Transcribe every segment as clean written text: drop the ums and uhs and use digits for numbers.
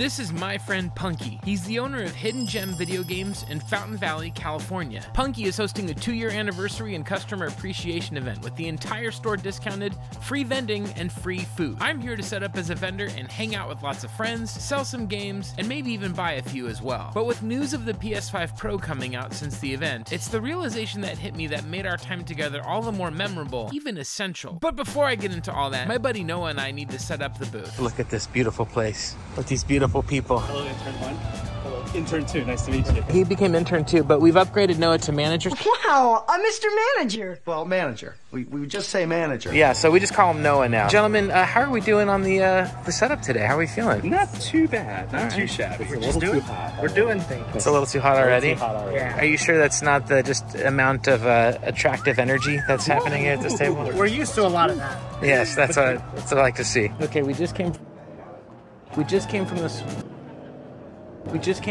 This is my friend Punky. He's the owner of Hidden Gem Video Games in Fountain Valley, California. Punky is hosting a 2-year anniversary and customer appreciation event with the entire store discounted, free vending, and free food. I'm here to set up as a vendor and hang out with lots of friends, sell some games, and maybe even buy a few as well. But with news of the PS5 Pro coming out since the event, it's the realization that hit me that made our time together all the more memorable, even essential. But before I get into all that, my buddy Noah and I need to set up the booth. Look at this beautiful place with these beautiful people. Hello, intern 1. Hello, intern 2. Nice to meet you. He became intern 2, but we've upgraded Noah to manager. Wow, I'm Mr. Manager. Well, manager. We would just say manager. Yeah, so we just call him Noah now. Gentlemen, how are we doing on the setup today? How are we feeling? Not too bad. Not too shabby. It's a little too hot. We're doing things. It's a little too hot already? Yeah. Are you sure that's not the just amount of attractive energy that's happening here at this table? We're used to a lot of that. Yes, that's what I like to see. Okay, we just came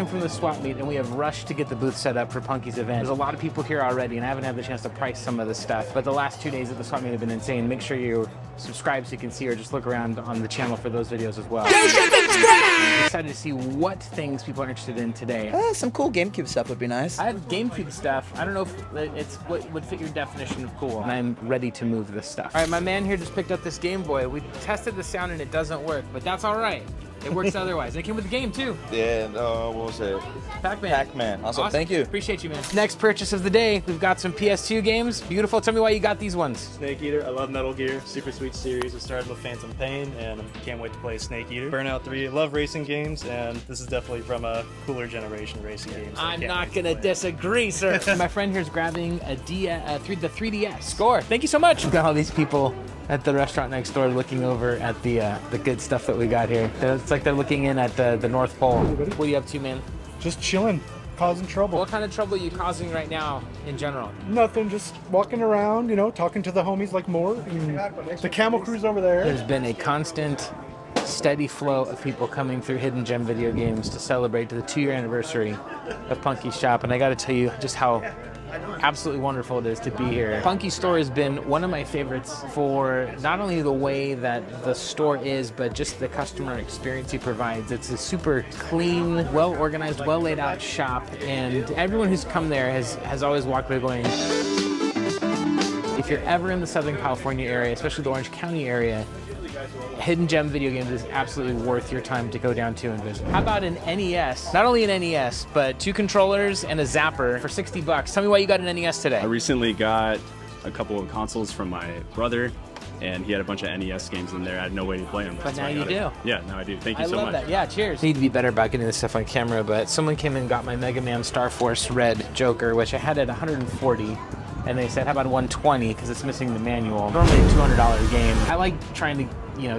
from the swap meet, and we have rushed to get the booth set up for Punky's event. There's a lot of people here already, and I haven't had the chance to price some of the stuff, but the last 2 days at the swap meet have been insane. Make sure you subscribe so you can see, or just look around on the channel for those videos as well. I'm excited to see what things people are interested in today. Some cool GameCube stuff would be nice. I have GameCube stuff. I don't know if it's what would fit your definition of cool, and I'm ready to move this stuff. All right, my man here just picked up this Game Boy. We tested the sound, and it doesn't work, but that's all right. It works otherwise. It came with the game too. Yeah, and what was it? Pac-Man. Pac-Man. Awesome. Thank you. Appreciate you, man. Next purchase of the day, we've got some PS2 games. Beautiful. Tell me why you got these ones. Snake Eater. I love Metal Gear. Super sweet series. It started with Phantom Pain, and I can't wait to play Snake Eater. Burnout 3. I love racing games, and this is definitely from a cooler generation racing games. So I'm not gonna disagree, sir. My friend here's grabbing the 3DS. Score. Thank you so much. We've got all these people at the restaurant next door looking over at the good stuff that we got here. It's like they're looking in at the North Pole. What are you up to, man? Just chilling, causing trouble. What kind of trouble are you causing right now in general? Nothing, just walking around, you know, talking to the homies like Mort and the Camel Crew's over there. There's been a constant, steady flow of people coming through Hidden Gem Video Games to celebrate the 2-year anniversary of Punky's shop, and I gotta tell you just how absolutely wonderful it is to be here. Punky's store has been one of my favorites for not only the way that the store is, but just the customer experience he provides. It's a super clean, well organized, well laid out shop, and everyone who's come there has always walked away going, if you're ever in the Southern California area, especially the Orange County area, Hidden Gem Video Games is absolutely worth your time to go down to and visit. How about an NES? Not only an NES, but 2 controllers and a zapper for 60 bucks. Tell me why you got an NES today. I recently got a couple of consoles from my brother, and he had a bunch of NES games in there. I had no way to play them. But now you do. Yeah, now I do. Thank you so much. I love that. Yeah, cheers. I need to be better about getting this stuff on camera, but someone came and got my Mega Man Star Force Red Joker, which I had at 140. And they said, how about 120, because it's missing the manual. Normally a $200 game. I like trying to,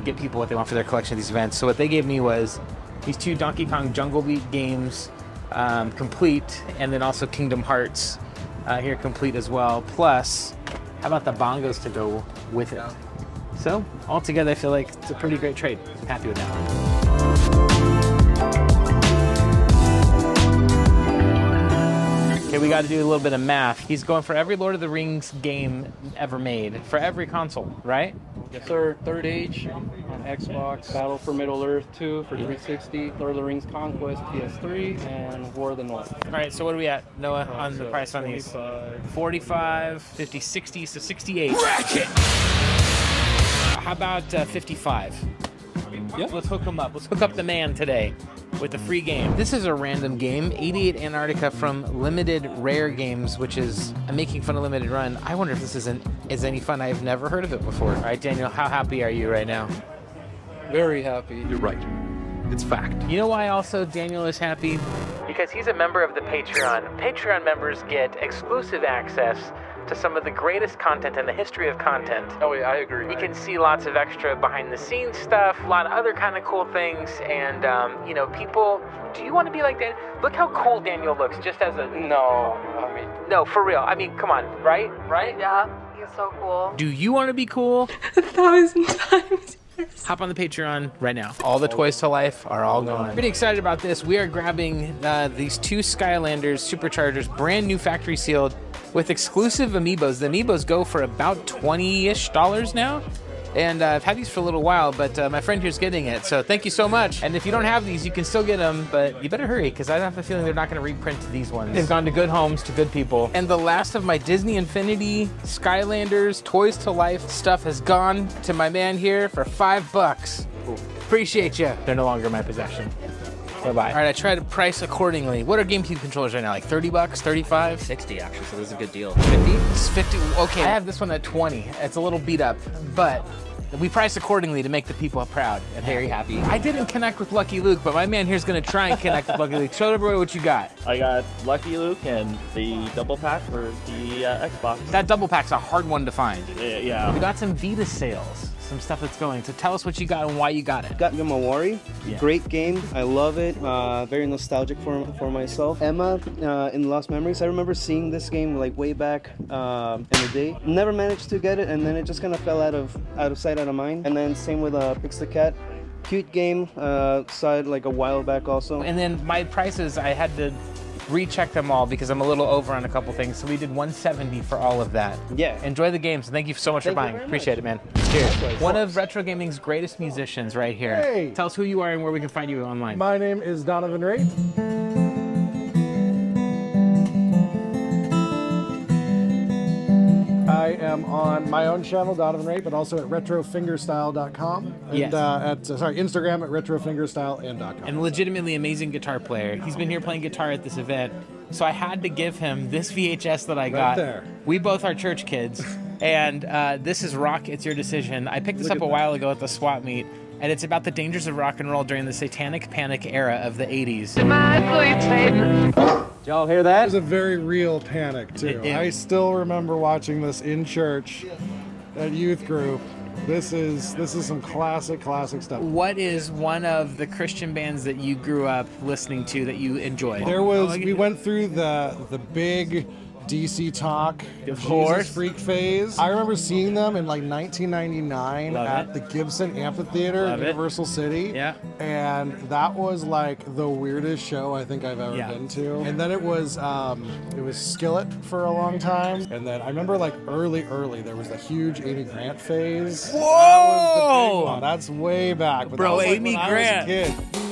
get people what they want for their collection of these events. So what they gave me was these 2 Donkey Kong Jungle Beat games, complete, and then also Kingdom Hearts here complete as well. Plus, how about the bongos to go with it? So, altogether, I feel like it's a pretty great trade. I'm happy with that. Okay, we got to do a little bit of math. He's going for every Lord of the Rings game ever made, for every console, right? Yes, sir. Third Age on Xbox, Battle for Middle-earth 2 for 360, Lord of the Rings Conquest PS3, and War of the North. All right, so what are we at, Noah, on the price on these? 45, 50, 60, so 68. Ratchet! How about 55? Yeah. Let's hook him up. Let's hook up the man today with a free game. This is a random game, 88 Antarctica from Limited Rare Games, which is making fun of Limited Run. I wonder if this is any fun. I've never heard of it before. All right, Daniel, how happy are you right now? Very happy. You're right. It's fact. You know why also Daniel is happy? Because he's a member of the Patreon. Patreon members get exclusive access to some of the greatest content in the history of content. Oh yeah, I agree. You can see lots of extra behind the scenes stuff, a lot of other kind of cool things, and people, do you want to be like that? Look how cool Daniel looks just as a... No, for real. I mean, come on, right? Yeah, he's so cool. Do you want to be cool? 1,000 times. Hop on the Patreon right now. All the toys to life are all gone. Pretty excited about this. We are grabbing these 2 Skylanders Superchargers, brand new factory sealed, with exclusive amiibos. The amiibos go for about $20-ish now. And I've had these for a little while, but my friend here's getting it, so thank you so much. And if you don't have these, you can still get them, but you better hurry, because I have a feeling they're not going to reprint these ones. They've gone to good homes, to good people. And the last of my Disney Infinity, Skylanders, Toys to Life stuff has gone to my man here for $5. Appreciate you. They're no longer in my possession. Bye-bye. All right, I try to price accordingly. What are GameCube controllers right now? Like 30 bucks, 35? 60 actually, so this is a good deal. 50? It's 50. Okay, I have this one at 20. It's a little beat up, but we price accordingly to make the people proud and very happy. I didn't connect with Lucky Luke, but my man here's gonna try and connect with Lucky Luke. Show everybody what you got. I got Lucky Luke and the double pack for the Xbox. That double pack's a hard one to find. Yeah. We got some Vita sales. Some stuff that's going. So tell us what you got and why you got it. Got Gamawari. Yeah. Great game. I love it. Very nostalgic for myself. Emma in Lost Memories. I remember seeing this game like way back in the day. Never managed to get it, and then it just kind of fell out of sight, out of mind. And then same with Pix the Cat. Cute game. Saw it like a while back also. And then my prices, I had to recheck them all because I'm a little over on a couple things. So we did 170 for all of that. Yeah. Enjoy the games. And thank you so much for buying. Appreciate it, man. Cheers. One of retro gaming's greatest musicians right here. Hey. Tell us who you are and where we can find you online. My name is Donovan Ray. I am on my own channel, Donovan Ray, but also at retrofingerstyle.com and Yes. Instagram at retrofingerstyle.com. And legitimately amazing guitar player. He's been here playing guitar at this event, so I had to give him this VHS that I got. there. We both are church kids, and this is Rock, It's Your Decision. I picked this up a while ago at the swap meet, and it's about the dangers of rock and roll during the satanic panic era of the 80s. Did y'all hear that? It was a very real panic, too. I still remember watching this in church at youth group. This is some classic stuff. What is one of the Christian bands that you grew up listening to that you enjoyed? We went through the big DC Talk, of course, Jesus Freak phase. I remember seeing them in like 1999 at the Gibson Amphitheater in Universal City. Yeah. And that was like the weirdest show I think I've ever been to. And then it was Skillet for a long time. And then I remember like early there was the huge Amy Grant phase. Whoa! That was the big one. That's way back. But bro, that was like Amy when Grant. I was a kid.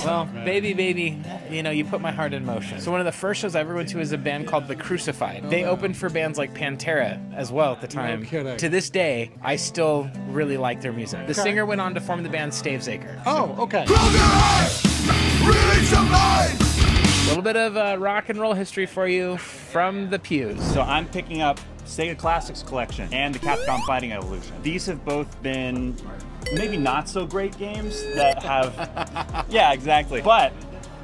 Well, baby, you know, you put my heart in motion. So one of the first shows I ever went to was a band called The Crucified. They opened for bands like Pantera as well at the time. No kidding. To this day, I still really like their music. The singer went on to form the band Stavesacre. Oh, okay. A little bit of rock and roll history for you from the pews. So I'm picking up Sega Classics Collection and the Capcom Fighting Evolution. These have both been maybe not so great games that have, yeah, exactly. But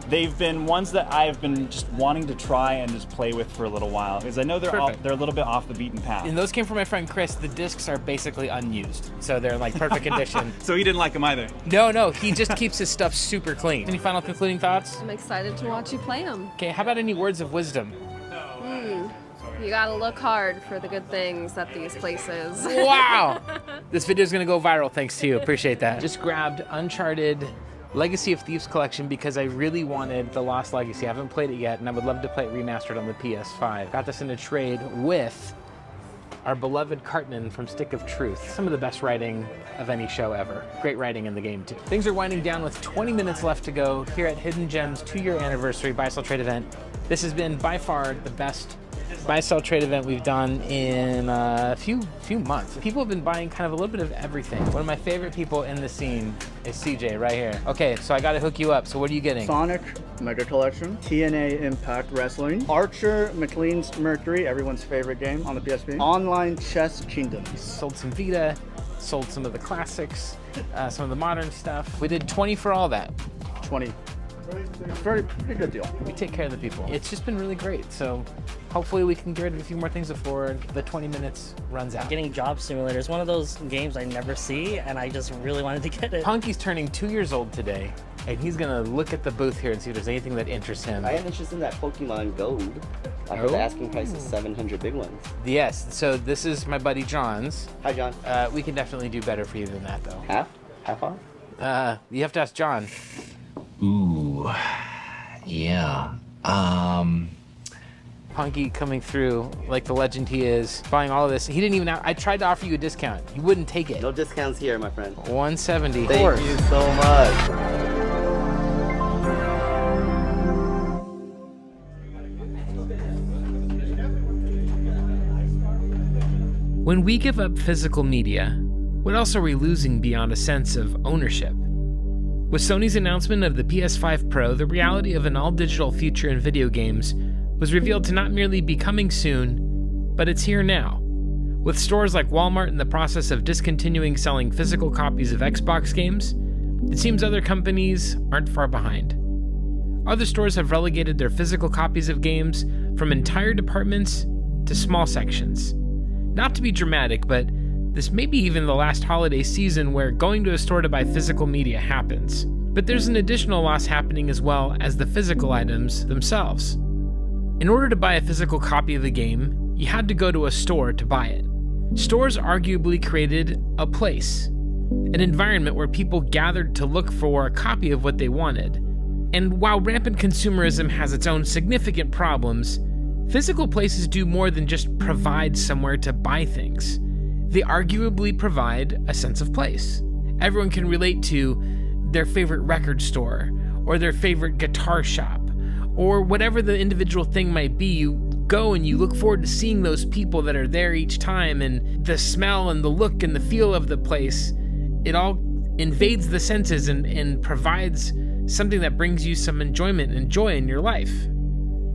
they've been ones that I've been just wanting to try and just play with for a little while because I know they're a little bit off the beaten path. And those came from my friend Chris. The discs are basically unused, so they're like perfect condition. So he didn't like them either? No, he just keeps his stuff super clean. Any final concluding thoughts? I'm excited to watch you play them. Okay, how about any words of wisdom? You gotta look hard for the good things at these places. Wow! This video is gonna go viral thanks to you. Appreciate that. Just grabbed Uncharted Legacy of Thieves Collection because I really wanted the Lost Legacy. I haven't played it yet, and I would love to play it remastered on the PS5. Got this in a trade with our beloved Cartman from Stick of Truth. Some of the best writing of any show ever. Great writing in the game, too. Things are winding down with 20 minutes left to go here at Hidden Gems 2-year anniversary buy sell trade event. This has been by far the best buy sell trade event we've done in a few months. People have been buying kind of a little bit of everything. One of my favorite people in the scene is CJ right here. Okay, so I gotta hook you up. So what are you getting? Sonic Mega Collection, TNA Impact Wrestling, Archer McLean's Mercury, everyone's favorite game on the PSP, Online Chess Kingdom. Sold some Vita, sold some of the classics, some of the modern stuff. We did 20 for all that. 20. Pretty good deal. We take care of the people. It's just been really great. So hopefully we can get rid of a few more things before the 20 minutes runs out. Getting Job Simulator is one of those games I never see, and I just really wanted to get it. Punky's turning 2 years old today, and he's gonna look at the booth here and see if there's anything that interests him. I am interested in that Pokemon Gold. I heard the asking price is 700 big ones. Yes, so this is my buddy John's. Hi, John. We can definitely do better for you than that, though. Half off? You have to ask John. Ooh, yeah. Punky coming through like the legend he is, buying all of this. He didn't even I tried to offer you a discount. You wouldn't take it. No discounts here, my friend. 170. Thank you so much. When we give up physical media, what else are we losing beyond a sense of ownership? With Sony's announcement of the PS5 Pro, the reality of an all-digital future in video games was revealed to not merely be coming soon, but it's here now. With stores like Walmart in the process of discontinuing selling physical copies of Xbox games, it seems other companies aren't far behind. Other stores have relegated their physical copies of games from entire departments to small sections. Not to be dramatic, but this may be even the last holiday season where going to a store to buy physical media happens. But there's an additional loss happening as well as the physical items themselves. In order to buy a physical copy of the game, you had to go to a store to buy it. Stores arguably created a place, an environment where people gathered to look for a copy of what they wanted. And while rampant consumerism has its own significant problems, physical places do more than just provide somewhere to buy things. They arguably provide a sense of place. Everyone can relate to their favorite record store, or their favorite guitar shop, or whatever the individual thing might be. You go and you look forward to seeing those people that are there each time, and the smell and the look and the feel of the place, it all invades the senses and provides something that brings you some enjoyment and joy in your life.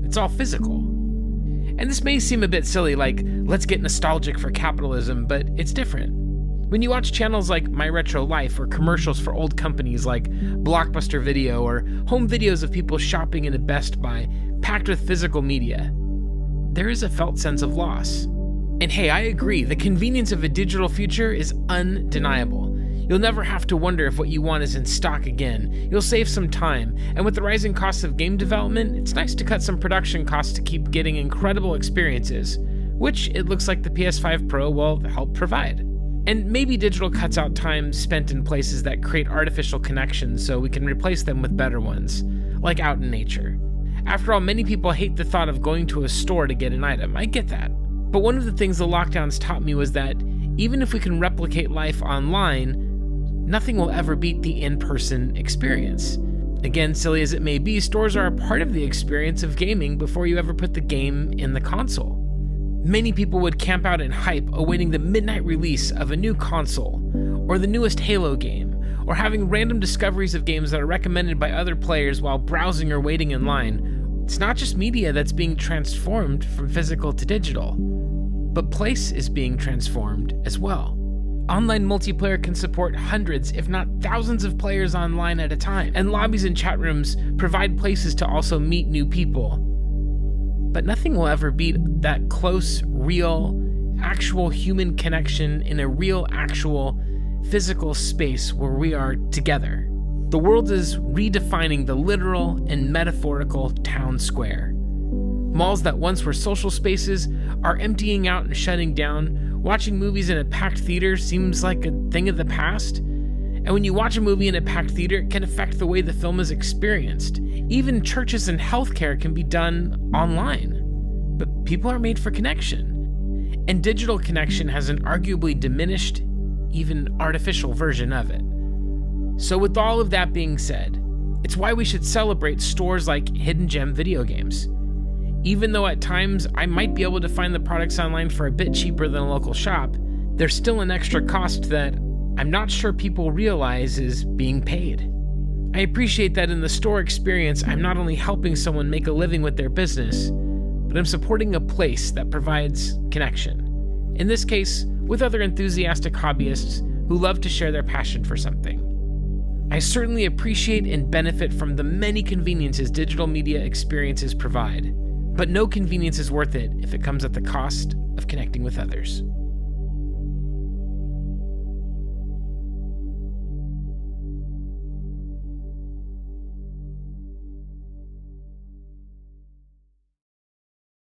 It's all physical. And this may seem a bit silly, like, let's get nostalgic for capitalism, but it's different. When you watch channels like My Retro Life or commercials for old companies like Blockbuster Video or home videos of people shopping in a Best Buy packed with physical media, there is a felt sense of loss. And hey, I agree, the convenience of a digital future is undeniable. You'll never have to wonder if what you want is in stock again. You'll save some time, and with the rising costs of game development, it's nice to cut some production costs to keep getting incredible experiences, which it looks like the PS5 Pro will help provide. And maybe digital cuts out time spent in places that create artificial connections so we can replace them with better ones, like out in nature. After all, many people hate the thought of going to a store to get an item. I get that. But one of the things the lockdowns taught me was that even if we can replicate life online, nothing will ever beat the in-person experience. Again, silly as it may be, stores are a part of the experience of gaming before you ever put the game in the console. Many people would camp out in hype awaiting the midnight release of a new console, or the newest Halo game, or having random discoveries of games that are recommended by other players while browsing or waiting in line. It's not just media that's being transformed from physical to digital, but place is being transformed as well. Online multiplayer can support hundreds, if not thousands of players online at a time, and lobbies and chat rooms provide places to also meet new people. But nothing will ever beat that close, real, actual human connection in a real, actual, physical space where we are together. The world is redefining the literal and metaphorical town square. Malls that once were social spaces are emptying out and shutting down. Watching movies in a packed theater seems like a thing of the past. And when you watch a movie in a packed theater, it can affect the way the film is experienced. Even churches and healthcare can be done online. But people are made for connection. And digital connection has an arguably diminished, even artificial version of it. So with all of that being said, it's why we should celebrate stores like Hidden Gem Video Games. Even though at times I might be able to find the products online for a bit cheaper than a local shop, there's still an extra cost that I'm not sure people realize is being paid. I appreciate that in the store experience, I'm not only helping someone make a living with their business, but I'm supporting a place that provides connection. In this case, with other enthusiastic hobbyists who love to share their passion for something. I certainly appreciate and benefit from the many conveniences digital media experiences provide. But no convenience is worth it if it comes at the cost of connecting with others.